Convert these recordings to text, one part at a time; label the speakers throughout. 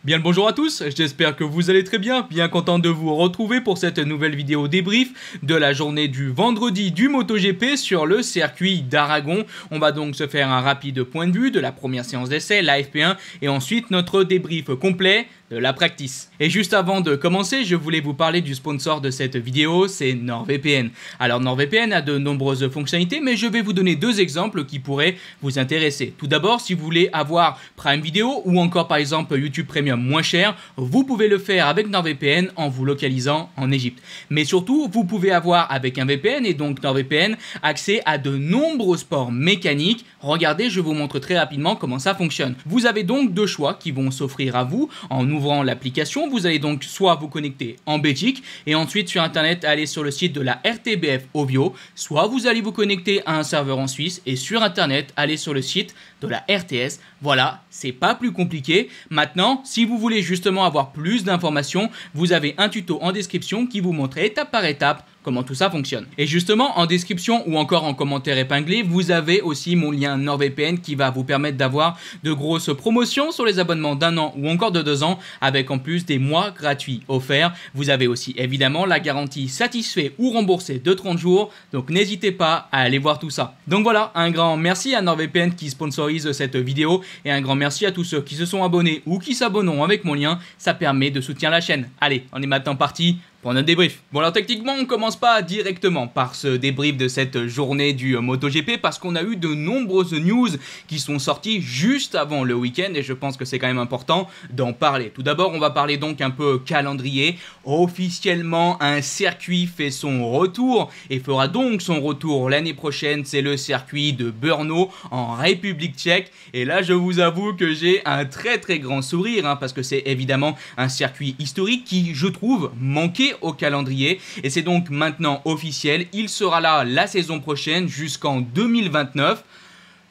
Speaker 1: Bien le bonjour à tous, j'espère que vous allez très bien, bien content de vous retrouver pour cette nouvelle vidéo débrief de la journée du vendredi du MotoGP sur le circuit d'Aragon. On va donc se faire un rapide point de vue de la première séance d'essai, la FP1, et ensuite notre débrief complet de la practice. Et juste avant de commencer, je voulais vous parler du sponsor de cette vidéo, c'est NordVPN. Alors NordVPN a de nombreuses fonctionnalités, mais je vais vous donner deux exemples qui pourraient vous intéresser. Tout d'abord, si vous voulez avoir Prime Video ou encore par exemple YouTube Premium moins cher, vous pouvez le faire avec NordVPN en vous localisant en Égypte. Mais surtout, vous pouvez avoir avec un VPN et donc NordVPN accès à de nombreux sports mécaniques. Regardez, je vous montre très rapidement comment ça fonctionne. Vous avez donc deux choix qui vont s'offrir à vous en ouvrant l'application. Vous allez donc soit vous connecter en Belgique et ensuite sur internet aller sur le site de la RTBF Ovio, soit vous allez vous connecter à un serveur en Suisse et sur internet aller sur le site de la RTS. Voilà, c'est pas plus compliqué. Maintenant, si vous voulez justement avoir plus d'informations, vous avez un tuto en description qui vous montre étape par étape comment tout ça fonctionne. Et justement, en description ou encore en commentaire épinglé, vous avez aussi mon lien NordVPN qui va vous permettre d'avoir de grosses promotions sur les abonnements d'1 an ou encore de 2 ans, avec en plus des mois gratuits offerts. Vous avez aussi évidemment la garantie satisfait ou remboursé de 30 jours, donc n'hésitez pas à aller voir tout ça. Donc voilà, un grand merci à NordVPN qui sponsorise cette vidéo et un grand merci à tous ceux qui se sont abonnés ou qui s'abonneront avec mon lien, ça permet de soutenir la chaîne. Allez, on est maintenant parti pour notre débrief. Bon alors techniquement on commence pas directement par ce débrief de cette journée du MotoGP parce qu'on a eu de nombreuses news qui sont sorties juste avant le week-end et je pense que c'est quand même important d'en parler. Tout d'abord on va parler donc un peu calendrier. Officiellement un circuit fait son retour et fera donc son retour l'année prochaine, c'est le circuit de Brno en République tchèque et là je vous avoue que j'ai un très grand sourire parce que c'est évidemment un circuit historique qui je trouve manquait au calendrier et c'est donc maintenant officiel, il sera là la saison prochaine jusqu'en 2029.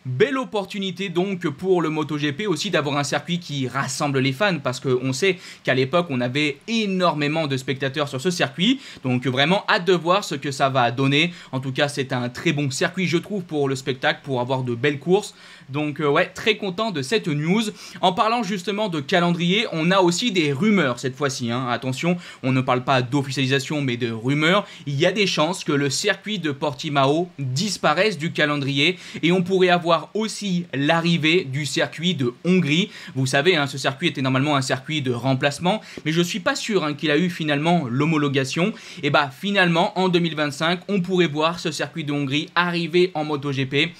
Speaker 1: Belle opportunité donc pour le MotoGP aussi d'avoir un circuit qui rassemble les fans parce qu'on sait qu'à l'époque on avait énormément de spectateurs sur ce circuit, donc vraiment hâte de voir ce que ça va donner. En tout cas c'est un très bon circuit je trouve pour le spectacle, pour avoir de belles courses. Donc ouais, très content de cette news. En parlant justement de calendrier, on a aussi des rumeurs cette fois-ci. Attention, on ne parle pas d'officialisation mais de rumeurs. Il y a des chances que le circuit de Portimao disparaisse du calendrier et on pourrait avoir aussi l'arrivée du circuit de Hongrie. Vous savez, ce circuit était normalement un circuit de remplacement, mais je suis pas sûr qu'il a eu finalement l'homologation. Et bah finalement, en 2025, on pourrait voir ce circuit de Hongrie arriver en MotoGP.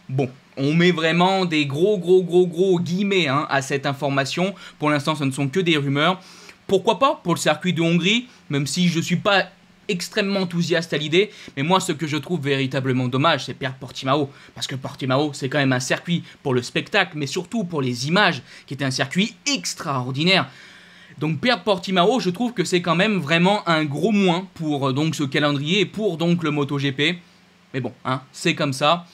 Speaker 1: Bon, on met vraiment des gros guillemets à cette information. Pour l'instant, ce ne sont que des rumeurs. Pourquoi pas pour le circuit de Hongrie, même si je suis pas extrêmement enthousiaste à l'idée, mais moi ce que je trouve véritablement dommage c'est perdre Portimao, parce que Portimao c'est quand même un circuit pour le spectacle mais surtout pour les images, qui était un circuit extraordinaire. Donc perdre Portimao, je trouve que c'est quand même vraiment un gros moins pour donc ce calendrier et pour donc le MotoGP, mais bon, c'est comme ça.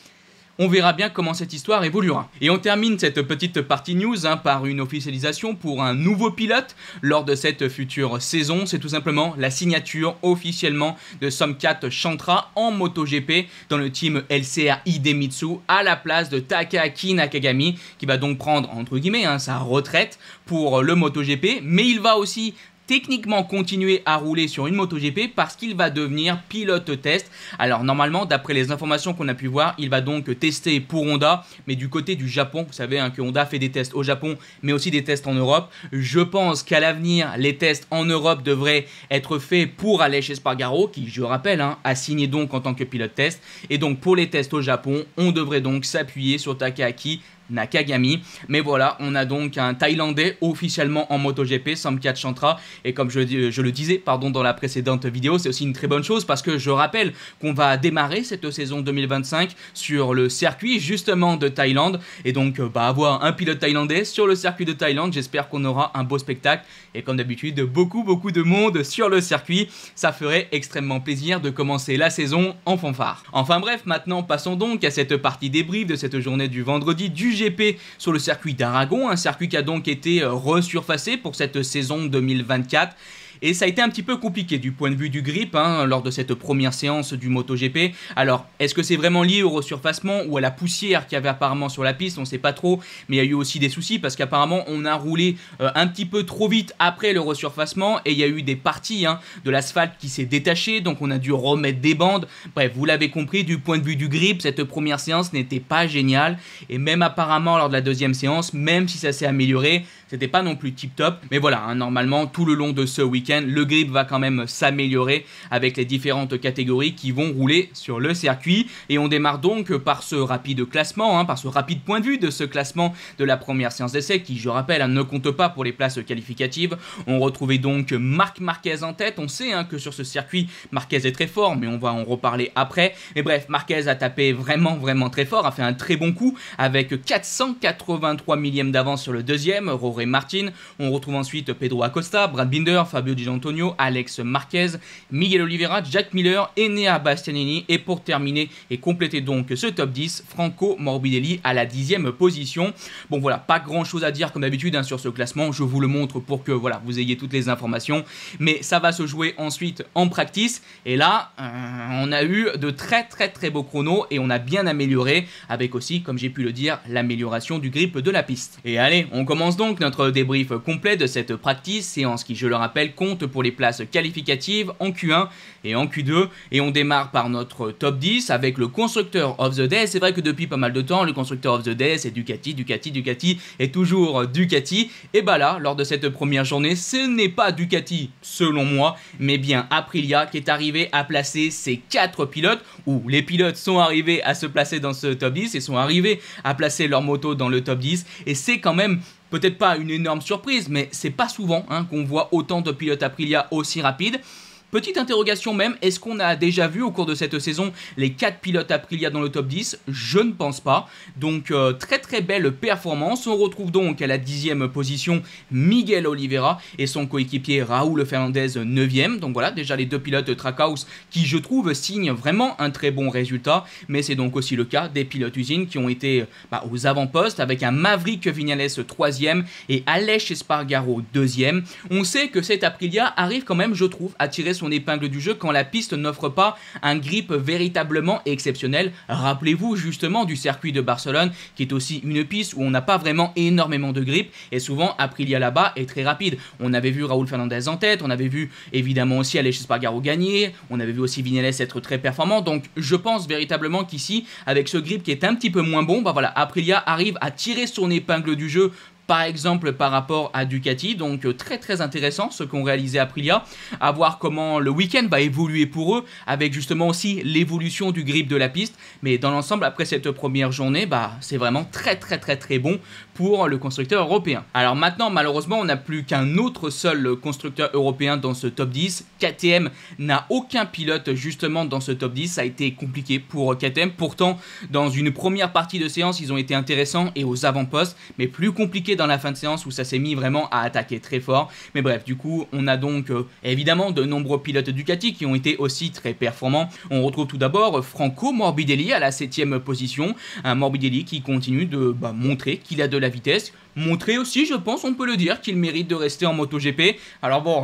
Speaker 1: On verra bien comment cette histoire évoluera. Et on termine cette petite partie news par une officialisation pour un nouveau pilote lors de cette future saison. C'est tout simplement la signature officiellement de Somkat Chantra en MotoGP dans le team LCR Idemitsu à la place de Takaaki Nakagami qui va donc prendre entre guillemets sa retraite pour le MotoGP, mais il va aussi techniquement continuer à rouler sur une MotoGP parce qu'il va devenir pilote test. Alors normalement, d'après les informations qu'on a pu voir, il va donc tester pour Honda, mais du côté du Japon. Vous savez que Honda fait des tests au Japon, mais aussi des tests en Europe. Je pense qu'à l'avenir, les tests en Europe devraient être faits pour Aleix Espargaro, qui, je rappelle, a signé donc en tant que pilote test. Et donc pour les tests au Japon, on devrait donc s'appuyer sur Takaaki Nakagami. Mais voilà, on a donc un Thaïlandais officiellement en MotoGP, Somkat Chantra. Et comme je le disais dans la précédente vidéo, c'est aussi une très bonne chose parce que je rappelle qu'on va démarrer cette saison 2025 sur le circuit justement de Thaïlande. Et donc avoir un pilote thaïlandais sur le circuit de Thaïlande, j'espère qu'on aura un beau spectacle. Et comme d'habitude, beaucoup de monde sur le circuit. Ça ferait extrêmement plaisir de commencer la saison en fanfare. Enfin bref, maintenant passons donc à cette partie débrief de cette journée du vendredi du GP sur le circuit d'Aragon, un circuit qui a donc été resurfacé pour cette saison 2024. et ça a été un petit peu compliqué du point de vue du grip lors de cette première séance du MotoGP. Alors, est-ce que c'est vraiment lié au resurfacement ou à la poussière qu'il y avait apparemment sur la piste? On ne sait pas trop, mais il y a eu aussi des soucis parce qu'apparemment on a roulé un petit peu trop vite après le resurfacement et il y a eu des parties de l'asphalte qui s'est détaché, donc on a dû remettre des bandes. Bref, vous l'avez compris, du point de vue du grip, cette première séance n'était pas géniale, et même apparemment lors de la deuxième séance, même si ça s'est amélioré, c'était pas non plus tip top. Mais voilà, normalement tout le long de ce week-end, le grip va quand même s'améliorer avec les différentes catégories qui vont rouler sur le circuit. Et on démarre donc par ce rapide classement, par ce rapide point de vue de ce classement de la première séance d'essai qui, je rappelle, ne compte pas pour les places qualificatives. On retrouvait donc Marc Marquez en tête. On sait que sur ce circuit, Marquez est très fort, mais on va en reparler après. Mais bref, Marquez a tapé vraiment très fort, a fait un très bon coup avec 483 millièmes d'avance sur le deuxième, Jorge Martin. On retrouve ensuite Pedro Acosta, Brad Binder, Fabio Di Giannantonio, Alex Marquez, Miguel Oliveira, Jack Miller, Enea Bastianini, et pour terminer et compléter donc ce top 10, Franco Morbidelli à la 10e position. Bon voilà, pas grand chose à dire comme d'habitude sur ce classement, je vous le montre pour que voilà, vous ayez toutes les informations, mais ça va se jouer ensuite en practice, et là on a eu de très beaux chronos et on a bien amélioré avec aussi, comme j'ai pu le dire, l'amélioration du grip de la piste. Et allez, on commence donc notre débrief complet de cette practice, séance qui, je le rappelle, compte pour les places qualificatives en Q1 et en Q2, et on démarre par notre top 10 avec le Constructeur of the Day. C'est vrai que depuis pas mal de temps, le Constructeur of the Day c'est Ducati et toujours Ducati, et bah là, lors de cette première journée, ce n'est pas Ducati selon moi, mais bien Aprilia qui est arrivé à placer ses 4 pilotes, ou les pilotes sont arrivés à se placer dans ce top 10 et sont arrivés à placer leur moto dans le top 10, et c'est quand même peut-être pas une énorme surprise, mais c'est pas souvent qu'on voit autant de pilotes Aprilia aussi rapides. Petite interrogation même, est-ce qu'on a déjà vu au cours de cette saison les 4 pilotes Aprilia dans le top 10? Je ne pense pas. Donc très belle performance. On retrouve donc à la 10e position Miguel Oliveira et son coéquipier Raúl Fernandez 9e. Donc voilà, déjà les deux pilotes Trackhouse qui, je trouve, signent vraiment un très bon résultat. Mais c'est donc aussi le cas des pilotes usines qui ont été aux avant-postes avec un Maverick Viñales 3e et Aleix Espargaro 2e. On sait que cette Aprilia arrive quand même, je trouve, à tirer son épingle du jeu quand la piste n'offre pas un grip véritablement exceptionnel. Rappelez-vous justement du circuit de Barcelone qui est aussi une piste où on n'a pas vraiment énormément de grip, et souvent Aprilia là-bas est très rapide. On avait vu Raúl Fernandez en tête, on avait vu évidemment aussi Aleix Espargaro gagner, on avait vu aussi Viñales être très performant, donc je pense véritablement qu'ici, avec ce grip qui est un petit peu moins bon, voilà, Aprilia arrive à tirer son épingle du jeu, par exemple par rapport à Ducati. Donc très intéressant ce qu'ont réalisé Aprilia, à voir comment le week-end va évoluer pour eux, avec justement aussi l'évolution du grip de la piste. Mais dans l'ensemble, après cette première journée, c'est vraiment très bon pour le constructeur européen. Alors maintenant, malheureusement, on n'a plus qu'un autre seul constructeur européen dans ce top 10. KTM n'a aucun pilote justement dans ce top 10. Ça a été compliqué pour KTM. Pourtant, dans une première partie de séance, ils ont été intéressants et aux avant-postes, mais plus compliqué dans la fin de séance où ça s'est mis vraiment à attaquer très fort. Mais bref, du coup, on a donc évidemment de nombreux pilotes Ducati qui ont été aussi très performants. On retrouve tout d'abord Franco Morbidelli à la 7e position. Un Morbidelli qui continue de montrer qu'il a de la vitesse. Montrer aussi, je pense, on peut le dire, qu'il mérite de rester en MotoGP. Alors bon,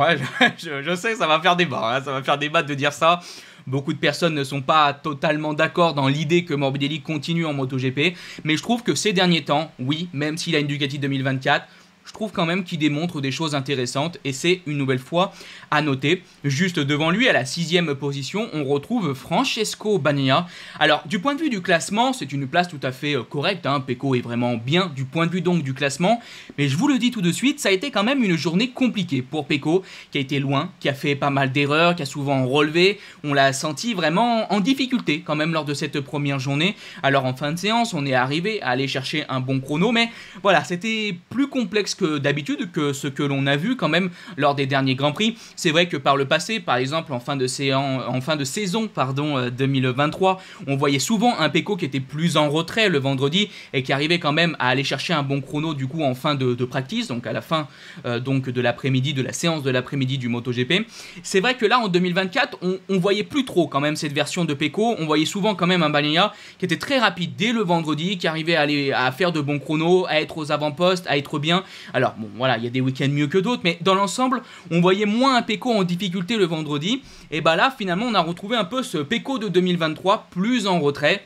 Speaker 1: je sais que ça va faire débat, ça va faire débat de dire ça. Beaucoup de personnes ne sont pas totalement d'accord dans l'idée que Morbidelli continue en MotoGP, mais je trouve que ces derniers temps, oui, même s'il a une Ducati 2024, je trouve quand même qu'il démontre des choses intéressantes, et c'est une nouvelle fois à noter. Juste devant lui, à la 6e position, on retrouve Francesco Bagnaia. Alors, du point de vue du classement, c'est une place tout à fait correcte, Pecco est vraiment bien du point de vue donc du classement, mais je vous le dis tout de suite, ça a été quand même une journée compliquée pour Pecco, qui a été loin, qui a fait pas mal d'erreurs, qui a souvent relevé. On l'a senti vraiment en difficulté quand même lors de cette première journée. Alors en fin de séance, on est arrivé à aller chercher un bon chrono, mais voilà, c'était plus complexe que d'habitude, que ce que l'on a vu quand même lors des derniers Grands Prix. C'est vrai que par le passé, par exemple en fin de saison 2023, on voyait souvent un Pecco qui était plus en retrait le vendredi et qui arrivait quand même à aller chercher un bon chrono du coup en fin de practice, donc à la fin donc de l'après-midi, de la séance de l'après-midi du MotoGP. C'est vrai que là en 2024, on voyait plus trop quand même cette version de Pecco. On voyait souvent quand même un Bagnaia qui était très rapide dès le vendredi, qui arrivait à faire de bons chronos, à être aux avant-postes, à être bien. Alors bon voilà, il y a des week-ends mieux que d'autres, mais dans l'ensemble, on voyait moins un Pecco en difficulté le vendredi, et bah là finalement on a retrouvé un peu ce Pecco de 2023 plus en retrait.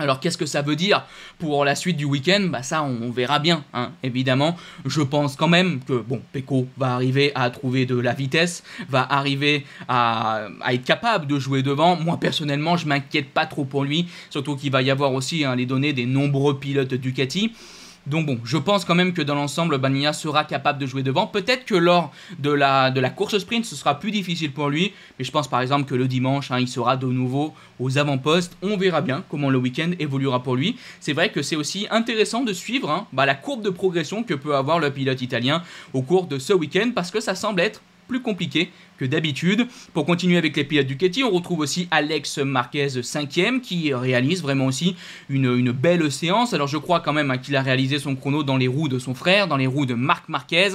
Speaker 1: Alors qu'est-ce que ça veut dire pour la suite du week-end? Bah ça on verra bien, hein, évidemment. Je pense quand même que bon, Pecco va arriver à trouver de la vitesse, va arriver à être capable de jouer devant. Moi personnellement je m'inquiète pas trop pour lui, surtout qu'il va y avoir aussi les données des nombreux pilotes Ducati. Donc bon, je pense quand même que dans l'ensemble, Bagnaia sera capable de jouer devant. Peut-être que lors de la course sprint, ce sera plus difficile pour lui. Mais je pense par exemple que le dimanche, il sera de nouveau aux avant-postes. On verra bien comment le week-end évoluera pour lui. C'est vrai que c'est aussi intéressant de suivre la courbe de progression que peut avoir le pilote italien au cours de ce week-end. Parce que ça semble être plus compliqué que d'habitude. Pour continuer avec les pilotes Ducati, on retrouve aussi Alex Marquez 5e qui réalise vraiment aussi une belle séance. Alors je crois quand même qu'il a réalisé son chrono dans les roues de son frère, dans les roues de Marc Marquez.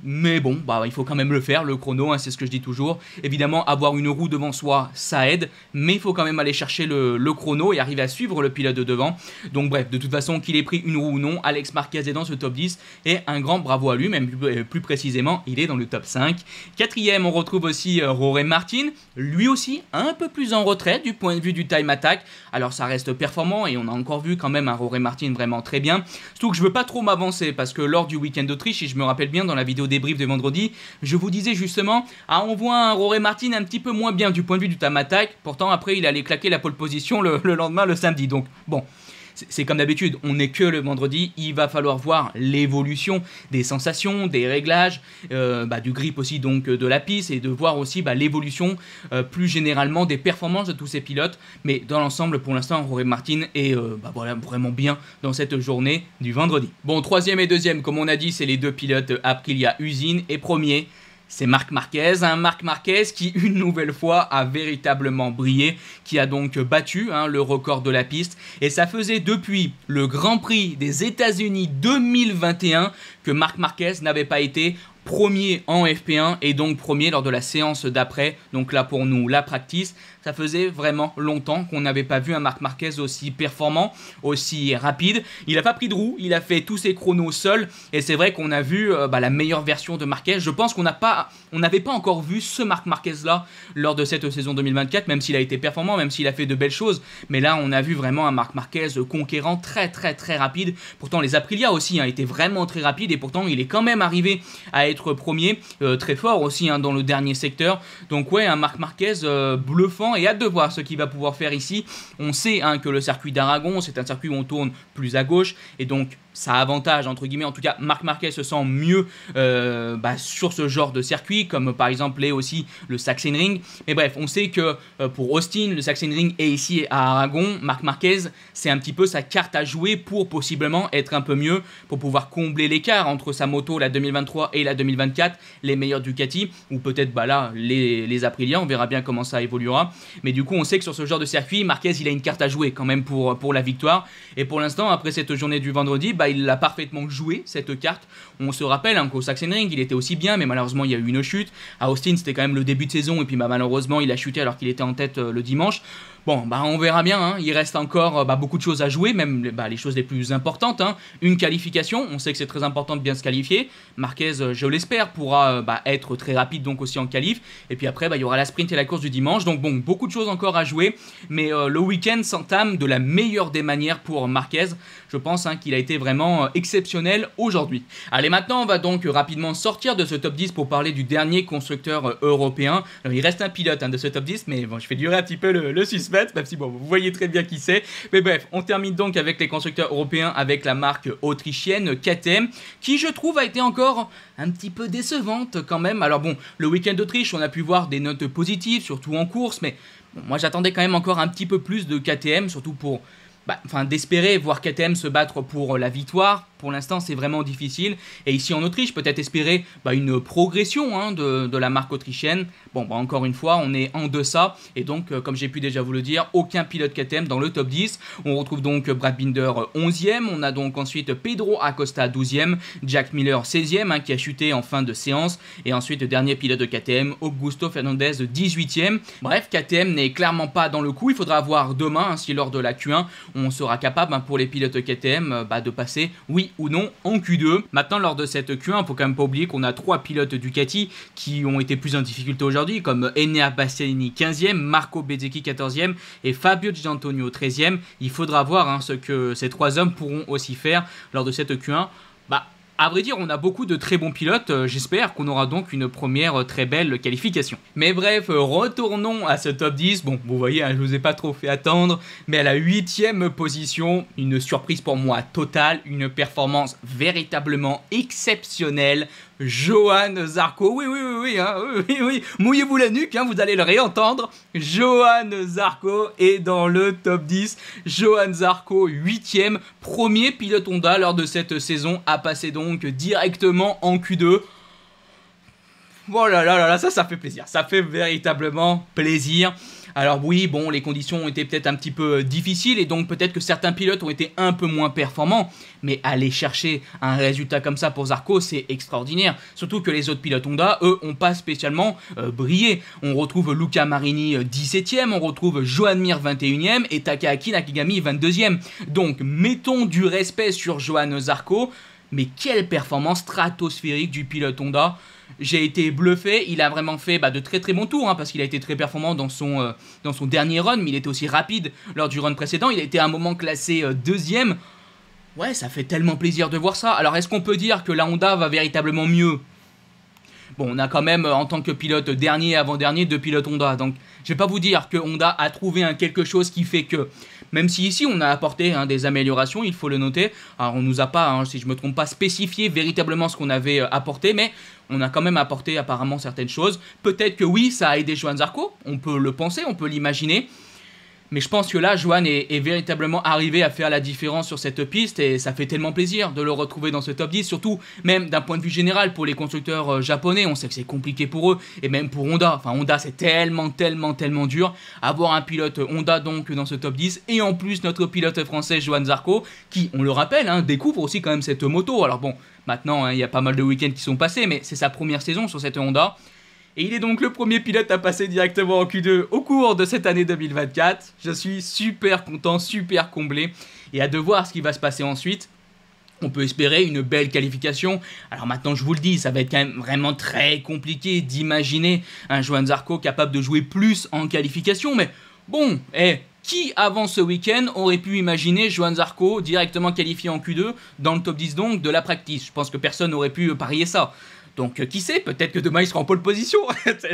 Speaker 1: Mais bon, il faut quand même le faire, le chrono, c'est ce que je dis toujours. Évidemment, avoir une roue devant soi, ça aide, mais il faut quand même aller chercher le chrono et arriver à suivre le pilote de devant. Donc bref, de toute façon, qu'il ait pris une roue ou non, Alex Marquez est dans ce top 10 et un grand bravo à lui, même plus précisément, il est dans le top 5. 4e, on retrouve aussi Jorge Martin, lui aussi un peu plus en retrait du point de vue du time attack. Alors ça reste performant et on a encore vu quand même un Jorge Martin vraiment très bien. Surtout que je veux pas trop m'avancer parce que lors du week-end d'Autriche, si je me rappelle bien dans la vidéo débrief de vendredi, je vous disais justement, on voit un Jorge Martin un petit peu moins bien du point de vue du time attack. Pourtant après il allait claquer la pole position le lendemain, le samedi. Donc bon, c'est comme d'habitude, on n'est que le vendredi, il va falloir voir l'évolution des sensations, des réglages, du grip aussi donc de la piste et de voir aussi l'évolution plus généralement des performances de tous ces pilotes. Mais dans l'ensemble, pour l'instant, Jorge Martin est voilà, vraiment bien dans cette journée du vendredi. Bon, 3e et 2e, comme on a dit, c'est les deux pilotes Aprilia Usine et premier. C'est Marc Marquez, Marc Marquez qui une nouvelle fois a véritablement brillé, qui a donc battu le record de la piste. Et ça faisait depuis le Grand Prix des États-Unis 2021 que Marc Marquez n'avait pas été premier en FP1 et donc premier lors de la séance d'après. Donc là pour nous, la practice. Ça faisait vraiment longtemps qu'on n'avait pas vu un Marc Marquez aussi performant, aussi rapide. Il n'a pas pris de roue, il a fait tous ses chronos seul. Et c'est vrai qu'on a vu la meilleure version de Marquez. Je pense qu'on n'avait pas encore vu ce Marc Marquez là lors de cette saison 2024, même s'il a été performant, même s'il a fait de belles choses. Mais là, on a vu vraiment un Marc Marquez conquérant très rapide. Pourtant, les Aprilia aussi étaient vraiment très rapides et pourtant, il est quand même arrivé à être premier, très fort aussi dans le dernier secteur. Donc ouais, un Marc Marquez bluffant et hâte de voir ce qu'il va pouvoir faire ici. On sait que le circuit d'Aragon, c'est un circuit où on tourne plus à gauche et donc ça avantage entre guillemets, en tout cas Marc Marquez se sent mieux sur ce genre de circuit, comme par exemple est aussi le Sachsenring. Mais bref, on sait que pour Austin, le Sachsenring est ici à Aragon. Marc Marquez, c'est un petit peu sa carte à jouer pour possiblement être un peu mieux, pour pouvoir combler l'écart entre sa moto, la 2023 et la 2024, les meilleurs Ducati, ou peut-être là, les Aprilia, on verra bien comment ça évoluera. Mais du coup, on sait que sur ce genre de circuit, Marquez, il a une carte à jouer quand même pour la victoire. Et pour l'instant, après cette journée du vendredi, il a parfaitement joué cette carte. On se rappelle qu'au Sachsenring, il était aussi bien, mais malheureusement, il y a eu une chute. À Austin, c'était quand même le début de saison, et puis malheureusement, il a chuté alors qu'il était en tête le dimanche. Bon, on verra bien, il reste encore beaucoup de choses à jouer, même les choses les plus importantes. Une qualification, on sait que c'est très important de bien se qualifier. Marquez, je l'espère, pourra être très rapide donc aussi en qualif. Et puis après, il y aura la sprint et la course du dimanche. Donc bon, beaucoup de choses encore à jouer. Mais le week-end s'entame de la meilleure des manières pour Marquez. Je pense qu'il a été vraiment exceptionnel aujourd'hui. Allez, maintenant, on va donc rapidement sortir de ce top 10 pour parler du dernier constructeur européen. Alors, il reste un pilote de ce top 10, mais bon, je fais durer un petit peu le suspense, même si bon, vous voyez très bien qui c'est. Mais bref, on termine donc avec les constructeurs européens avec la marque autrichienne KTM, qui je trouve a été encore un petit peu décevante quand même. Alors bon, le week-end d'Autriche, on a pu voir des notes positives, surtout en course, mais bon, moi j'attendais quand même encore un petit peu plus de KTM, surtout pour d'espérer voir KTM se battre pour la victoire. Pour l'instant, c'est vraiment difficile. Et ici en Autriche, peut-être espérer une progression de la marque autrichienne. Bon, encore une fois, on est en deçà. Et donc, comme j'ai pu déjà vous le dire, aucun pilote KTM dans le top 10. On retrouve donc Brad Binder 11e. On a donc ensuite Pedro Acosta 12e. Jack Miller 16e, qui a chuté en fin de séance. Et ensuite, dernier pilote de KTM, Augusto Fernandez 18e. Bref, KTM n'est clairement pas dans le coup. Il faudra voir demain si lors de la Q1, on sera capable pour les pilotes KTM de passer oui ou non en Q2. Maintenant, lors de cette Q1, il faut quand même pas oublier qu'on a 3 pilotes Ducati qui ont été plus en difficulté aujourd'hui, comme Enea Bastianini 15e, Marco Bezzecchi 14e et Fabio Di Giannantonio 13e. Il faudra voir ce que ces 3 hommes pourront aussi faire lors de cette Q1. À vrai dire, on a beaucoup de très bons pilotes, j'espère qu'on aura donc une première très belle qualification. Mais bref, retournons à ce top 10. Bon, vous voyez, je vous ai pas trop fait attendre, mais à la 8e position, une surprise pour moi totale, une performance véritablement exceptionnelle. Johann Zarco, oui, mouillez-vous la nuque, vous allez le réentendre. Johann Zarco est dans le top 10. Johann Zarco, 8e, premier pilote Honda lors de cette saison, à passer donc directement en Q2. Oh là là, ça fait plaisir, ça fait véritablement plaisir. Alors oui, bon, les conditions ont été peut-être un petit peu difficiles et donc peut-être que certains pilotes ont été un peu moins performants, mais aller chercher un résultat comme ça pour Zarco, c'est extraordinaire. Surtout que les autres pilotes Honda, eux, n'ont pas spécialement brillé. On retrouve Luca Marini 17e, on retrouve Joan Mir 21e et Takahaki Nakagami 22e. Donc mettons du respect sur Johann Zarco, mais quelle performance stratosphérique du pilote Honda. J'ai été bluffé, il a vraiment fait de très très bons tours, parce qu'il a été très performant dans son dernier run, mais il était aussi rapide lors du run précédent, il a été à un moment classé 2e. Ouais, ça fait tellement plaisir de voir ça. Alors est-ce qu'on peut dire que la Honda va véritablement mieux? Bon, on a quand même en tant que pilote dernier et avant-dernier 2 pilotes Honda, donc je vais pas vous dire que Honda a trouvé quelque chose qui fait que, même si ici on a apporté des améliorations, il faut le noter. Alors on nous a pas, si je me trompe pas, spécifié véritablement ce qu'on avait apporté, mais on a quand même apporté apparemment certaines choses. Peut-être que oui, ça a aidé Johann Zarco, on peut le penser, on peut l'imaginer. Mais je pense que là, Johann est véritablement arrivé à faire la différence sur cette piste et ça fait tellement plaisir de le retrouver dans ce top 10, surtout même d'un point de vue général pour les constructeurs japonais. On sait que c'est compliqué pour eux et même pour Honda. Enfin, Honda, c'est tellement dur. Avoir un pilote Honda donc dans ce top 10 et en plus notre pilote français Johann Zarco qui, on le rappelle, découvre aussi quand même cette moto. Alors bon, maintenant, il y a pas mal de week-ends qui sont passés, mais c'est sa première saison sur cette Honda. Et il est donc le premier pilote à passer directement en Q2 au cours de cette année 2024. Je suis super content, super comblé. Et hâte de voir ce qui va se passer ensuite. On peut espérer une belle qualification. Alors maintenant, je vous le dis, ça va être quand même vraiment très compliqué d'imaginer un Johann Zarco capable de jouer plus en qualification. Mais bon, qui avant ce week-end aurait pu imaginer Johann Zarco directement qualifié en Q2 dans le top 10 donc de la practice? Je pense que personne n'aurait pu parier ça. Donc qui sait, peut-être que demain il sera en pole position.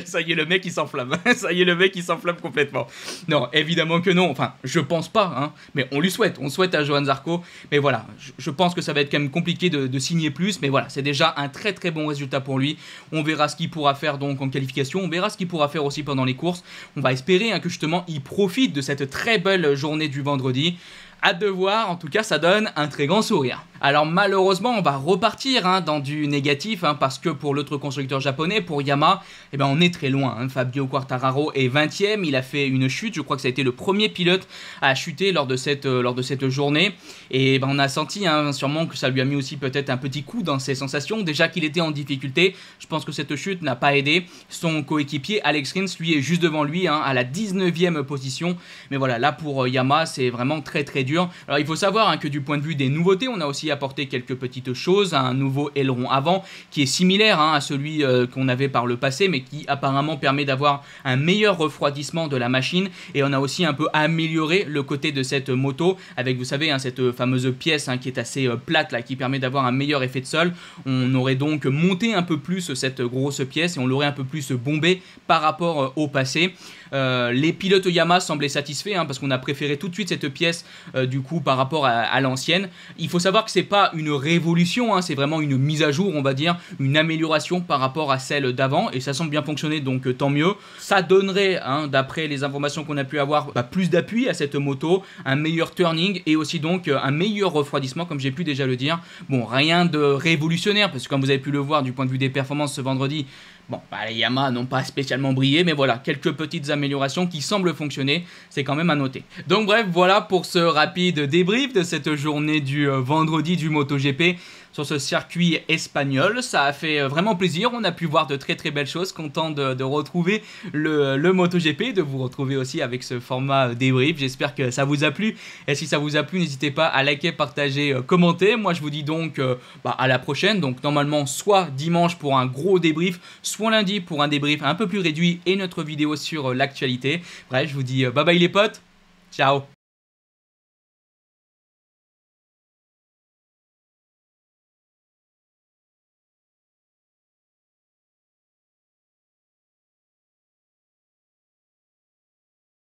Speaker 1: Ça y est, le mec il s'enflamme. Ça y est, le mec il s'enflamme complètement. Non, évidemment que non. Enfin, je pense pas, mais on lui souhaite. On souhaite à Johann Zarco. Mais voilà, je pense que ça va être quand même compliqué de signer plus. Mais voilà, c'est déjà un très très bon résultat pour lui. On verra ce qu'il pourra faire donc en qualification. On verra ce qu'il pourra faire aussi pendant les courses. On va espérer que justement il profite de cette très belle journée du vendredi. Hâte de voir, en tout cas ça donne un très grand sourire. Alors malheureusement on va repartir dans du négatif parce que pour l'autre constructeur japonais, pour Yamaha, on est très loin. Fabio Quartararo est 20e, il a fait une chute, je crois que ça a été le premier pilote à chuter lors de cette journée. Et on a senti sûrement que ça lui a mis aussi peut-être un petit coup dans ses sensations, déjà qu'il était en difficulté. Je pense que cette chute n'a pas aidé. Son coéquipier Alex Rins lui est juste devant lui à la 19e position. Mais voilà, là pour Yamaha c'est vraiment très très dur. Alors il faut savoir que du point de vue des nouveautés, on a aussi apporté quelques petites choses, un nouveau aileron avant qui est similaire à celui qu'on avait par le passé, mais qui apparemment permet d'avoir un meilleur refroidissement de la machine. Et on a aussi un peu amélioré le côté de cette moto avec, vous savez, cette fameuse pièce qui est assez plate là, qui permet d'avoir un meilleur effet de sol. On aurait donc monté un peu plus cette grosse pièce et on l'aurait un peu plus bombé par rapport au passé. Les pilotes Yamaha semblaient satisfaits parce qu'on a préféré tout de suite cette pièce du coup par rapport à l'ancienne. Il faut savoir que c'est pas une révolution, c'est vraiment une mise à jour, on va dire, une amélioration par rapport à celle d'avant et ça semble bien fonctionner, donc tant mieux. Ça donnerait, d'après les informations qu'on a pu avoir, plus d'appui à cette moto, un meilleur turning et aussi donc un meilleur refroidissement comme j'ai pu déjà le dire. Bon, rien de révolutionnaire parce que comme vous avez pu le voir du point de vue des performances ce vendredi, bon, les Yamaha n'ont pas spécialement brillé, mais voilà, quelques petites améliorations qui semblent fonctionner, c'est quand même à noter. Donc bref, voilà pour ce rapide débrief de cette journée du vendredi du MotoGP. sur ce circuit espagnol. Ça a fait vraiment plaisir, on a pu voir de très belles choses, content de retrouver le MotoGP, de vous retrouver aussi avec ce format débrief. J'espère que ça vous a plu, et si ça vous a plu, n'hésitez pas à liker, partager, commenter. Moi je vous dis donc à la prochaine, donc normalement soit dimanche pour un gros débrief, soit lundi pour un débrief un peu plus réduit et notre vidéo sur l'actualité. Bref, je vous dis bye bye les potes, ciao.